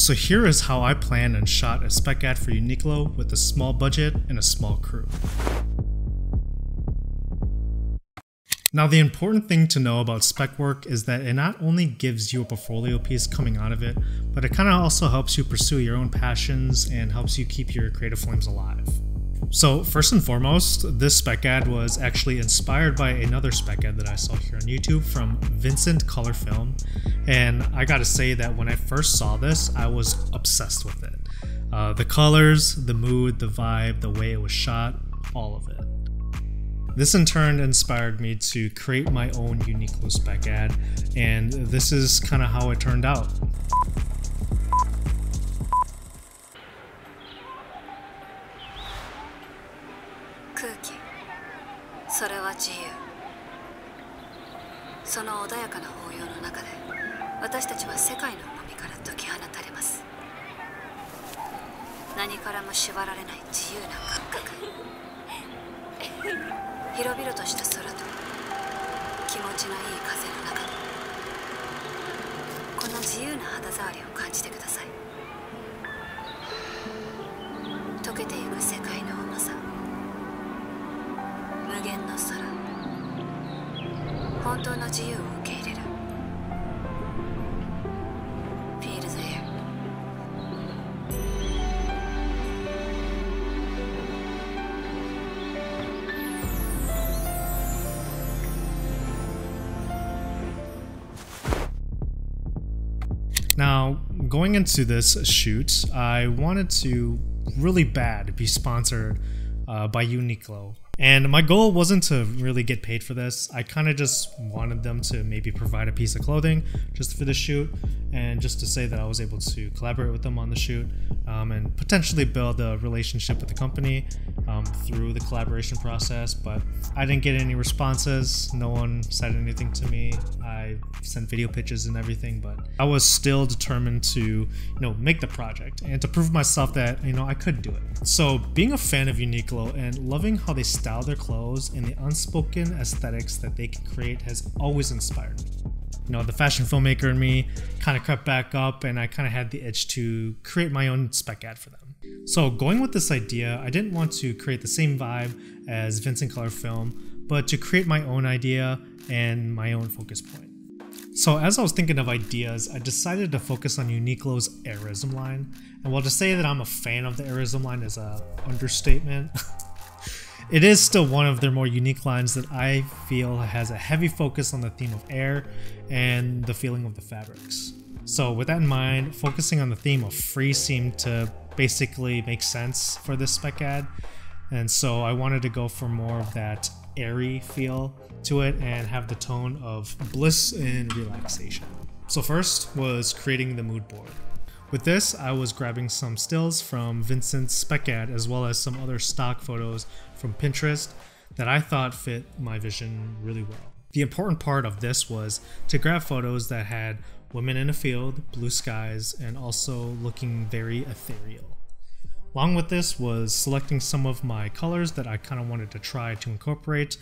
So here is how I planned and shot a spec ad for UNIQLO with a small budget and a small crew. Now the important thing to know about spec work is that it not only gives you a portfolio piece coming out of it, but it kind of also helps you pursue your own passions and helps you keep your creative flames alive. So first and foremost, this spec ad was actually inspired by another spec ad that I saw here on YouTube from Vincent Color Film, and I gotta say that when I first saw this, I was obsessed with it. The colors, the mood, the vibe, the way it was shot, all of it. This in turn inspired me to create my own UNIQLO spec ad, and this is kind of how it turned out. Now, going into this shoot, I wanted to really bad be sponsored by UNIQLO. And my goal wasn't to really get paid for this. I kind of just wanted them to maybe provide a piece of clothing just for the shoot, and just to say that I was able to collaborate with them on the shoot and potentially build a relationship with the company through the collaboration process. But I didn't get any responses. No one said anything to me. I sent video pitches and everything, but I was still determined to, make the project and to prove myself that, I could do it. So being a fan of UNIQLO and loving how they style their clothes and the unspoken aesthetics that they can create has always inspired me. The fashion filmmaker in me kind of crept back up, and I kind of had the itch to create my own spec ad for them. So going with this idea, I didn't want to create the same vibe as Vincent Color Film, but to create my own idea and my own focus point. So as I was thinking of ideas, I decided to focus on UNIQLO's AIRism line. And while to say that I'm a fan of the AIRism line is an understatement, it is still one of their more unique lines that I feel has a heavy focus on the theme of air and the feeling of the fabrics. So with that in mind, focusing on the theme of free seemed to basically make sense for this spec ad. And so I wanted to go for more of that airy feel to it and have the tone of bliss and relaxation. So first was creating the mood board. With this, I was grabbing some stills from Vincent's spec ad as well as some other stock photos from Pinterest that I thought fit my vision really well. The important part of this was to grab photos that had women in a field, blue skies, and also looking very ethereal. Along with this was selecting some of my colors that I kind of wanted to try to incorporate,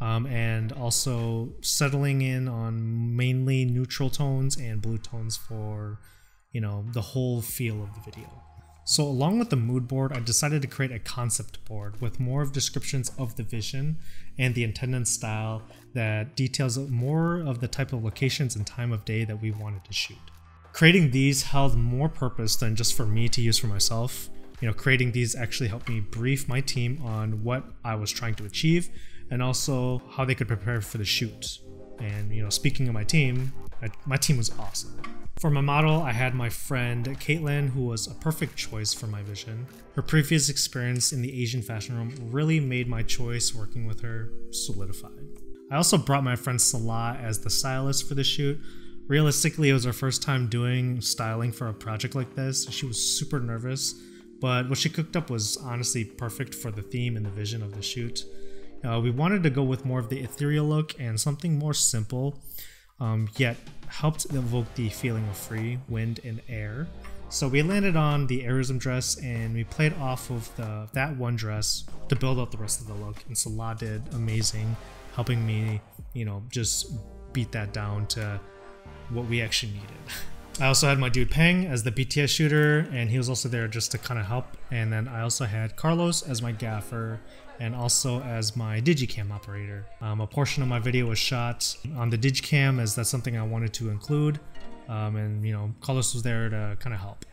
and also settling in on mainly neutral tones and blue tones for the whole feel of the video. So along with the mood board, I decided to create a concept board with more of descriptions of the vision and the intended style that details more of the type of locations and time of day that we wanted to shoot. Creating these held more purpose than just for me to use for myself. Creating these actually helped me brief my team on what I was trying to achieve and also how they could prepare for the shoot. And speaking of my team was awesome. For my model, I had my friend Caitlin, who was a perfect choice for my vision. Her previous experience in the Asian fashion room really made my choice working with her solidified. I also brought my friend Soua as the stylist for the shoot. Realistically, it was her first time doing styling for a project like this. She was super nervous, but what she cooked up was honestly perfect for the theme and the vision of the shoot. We wanted to go with more of the ethereal look and something more simple, yet helped evoke the feeling of free, wind, and air. So we landed on the AIRism dress and we played off of that one dress to build out the rest of the look, and Soua did amazing, helping me, just beat that down to what we actually needed. I also had my dude Peng as the BTS shooter, and he was also there just to kind of help. And then I also had Carlos as my gaffer and also as my digicam operator. A portion of my video was shot on the digicam, as that's something I wanted to include. And you know, Carlos was there to kind of help.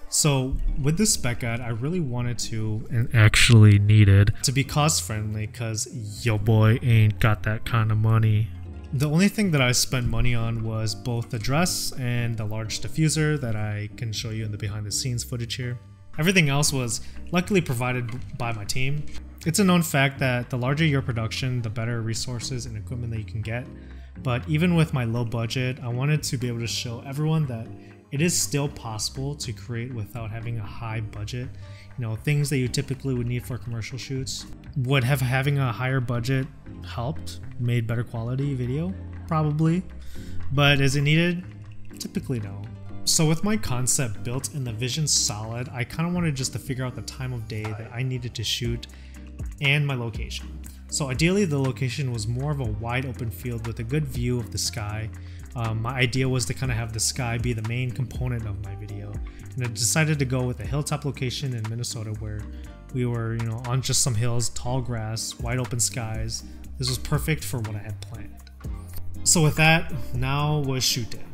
So with this spec ad, I really wanted to, and actually needed, to be cost friendly, because yo boy ain't got that kind of money. The only thing that I spent money on was both the dress and the large diffuser that I can show you in the behind the scenes footage here. Everything else was luckily provided by my team. It's a known fact that the larger your production, the better resources and equipment that you can get. But even with my low budget, I wanted to be able to show everyone that it is still possible to create without having a high budget. You know, things that you typically would need for commercial shoots. Would having a higher budget helped, made better quality video? Probably. But is it needed? Typically no. So with my concept built and the vision solid, I kind of wanted just to figure out the time of day that I needed to shoot and my location. So ideally the location was more of a wide open field with a good view of the sky. My idea was to kind of have the sky be the main component of my video. And I decided to go with a hilltop location in Minnesota where we were, you know, on just some hills, tall grass, wide open skies. This was perfect for what I had planned. So with that, now was shoot day.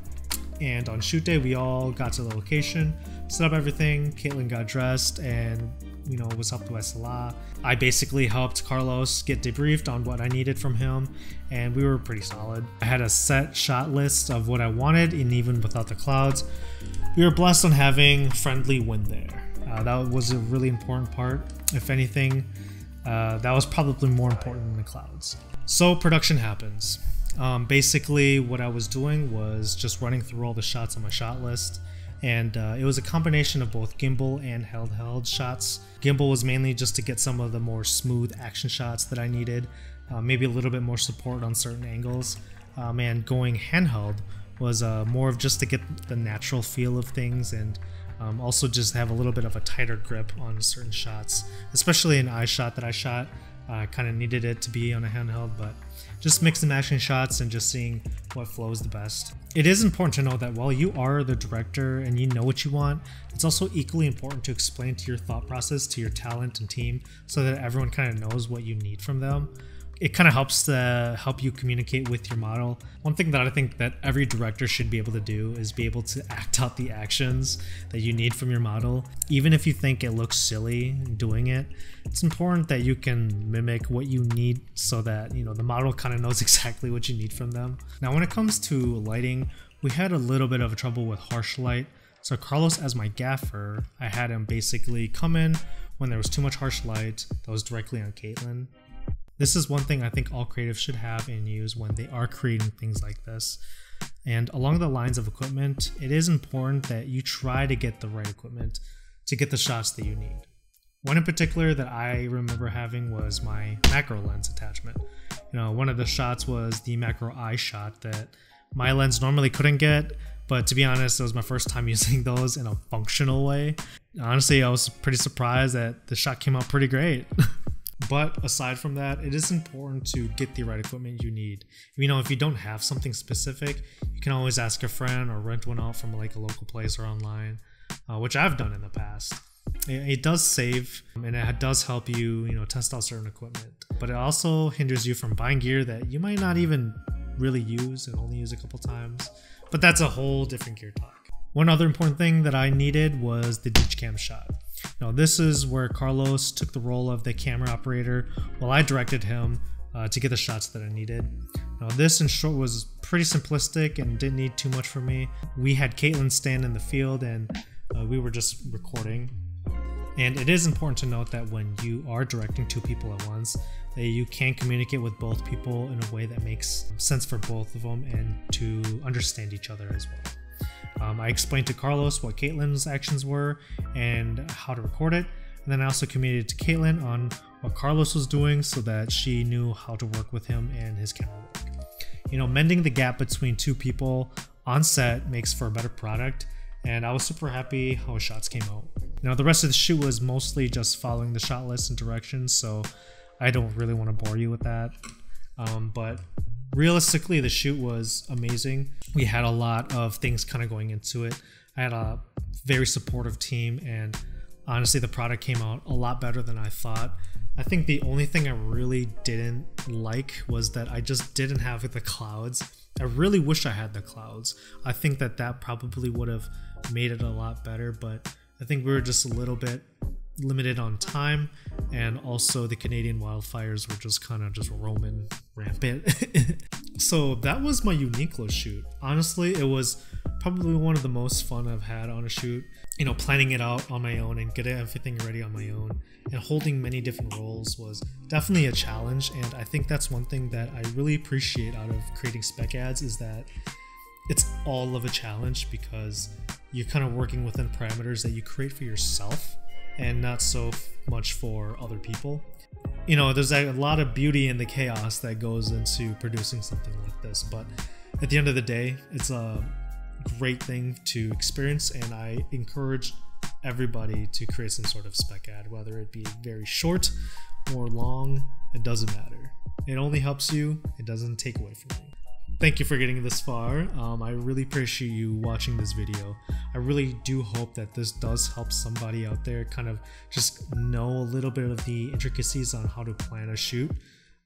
And on shoot day, we all got to the location, set up everything. Caitlin got dressed and, you know, was helped by Soua. I basically helped Carlos get debriefed on what I needed from him, and we were pretty solid. I had a set shot list of what I wanted, and even without the clouds, we were blessed on having friendly wind there. That was a really important part. If anything, that was probably more important than the clouds. So production happens. Basically what I was doing was just running through all the shots on my shot list, and it was a combination of both gimbal and handheld shots. Gimbal was mainly just to get some of the more smooth action shots that I needed, maybe a little bit more support on certain angles, and going handheld was more of just to get the natural feel of things, and also just have a little bit of a tighter grip on certain shots, especially an eye shot that I shot. Kind of needed it to be on a handheld, but just mix and matching shots and just seeing what flows the best. It is important to know that while you are the director and you know what you want, it's also equally important to explain to your thought process to your talent and team so that everyone kind of knows what you need from them. It kind of helps to help you communicate with your model. One thing that I think that every director should be able to do is be able to act out the actions that you need from your model. Even if you think it looks silly doing it, it's important that you can mimic what you need so that, you know, the model kind of knows exactly what you need from them. Now when it comes to lighting, we had a little bit of trouble with harsh light. So Carlos, as my gaffer, I had him basically come in when there was too much harsh light that was directly on Caitlin. This is one thing I think all creatives should have and use when they are creating things like this. And along the lines of equipment, it is important that you try to get the right equipment to get the shots that you need. One in particular that I remember having was my macro lens attachment. You know, one of the shots was the macro eye shot that my lens normally couldn't get, but to be honest, it was my first time using those in a functional way. Honestly, I was pretty surprised that the shot came out pretty great. But aside from that, it is important to get the right equipment you need. You know, if you don't have something specific, you can always ask a friend or rent one out from like a local place or online, which I've done in the past. It does save and it does help you, you know, test out certain equipment, but it also hinders you from buying gear that you might not even really use and only use a couple times. But that's a whole different gear talk. One other important thing that I needed was the digicam shot. Now this is where Carlos took the role of the camera operator while I directed him to get the shots that I needed. Now this in short was pretty simplistic and didn't need too much from me. We had Caitlin stand in the field and we were just recording. And it is important to note that when you are directing two people at once, that you can communicate with both people in a way that makes sense for both of them and to understand each other as well. I explained to Carlos what Caitlin's actions were and how to record it, and then I also communicated to Caitlin on what Carlos was doing so that she knew how to work with him and his camera work. You know, mending the gap between two people on set makes for a better product, and I was super happy how his shots came out. Now the rest of the shoot was mostly just following the shot list and directions, so I don't really want to bore you with that. But realistically, the shoot was amazing. We had a lot of things kind of going into it. I had a very supportive team, and honestly, the product came out a lot better than I thought. I think the only thing I really didn't like was that I just didn't have the clouds. I really wish I had the clouds. I think that that probably would have made it a lot better, but I think we were just a little bit limited on time, and also the Canadian wildfires were just kind of just roaming rampant. So that was my UNIQLO shoot. Honestly, it was probably one of the most fun I've had on a shoot. You know, planning it out on my own and getting everything ready on my own and holding many different roles was definitely a challenge, and I think that's one thing that I really appreciate out of creating spec ads, is that it's all of a challenge because you're kind of working within parameters that you create for yourself and not so much for other people. You know, there's a lot of beauty in the chaos that goes into producing something like this, but at the end of the day, it's a great thing to experience, and I encourage everybody to create some sort of spec ad, whether it be very short or long. It doesn't matter. It only helps you. It doesn't take away from you. Thank you for getting this far. I really appreciate you watching this video. I really do hope that this does help somebody out there kind of just know a little bit of the intricacies on how to plan a shoot,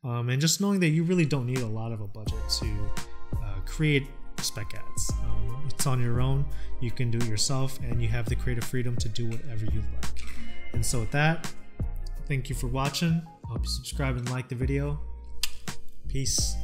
and just knowing that you really don't need a lot of a budget to create spec ads. It's on your own, you can do it yourself, and you have the creative freedom to do whatever you like. And so with that, thank you for watching. I hope you subscribe and like the video. Peace.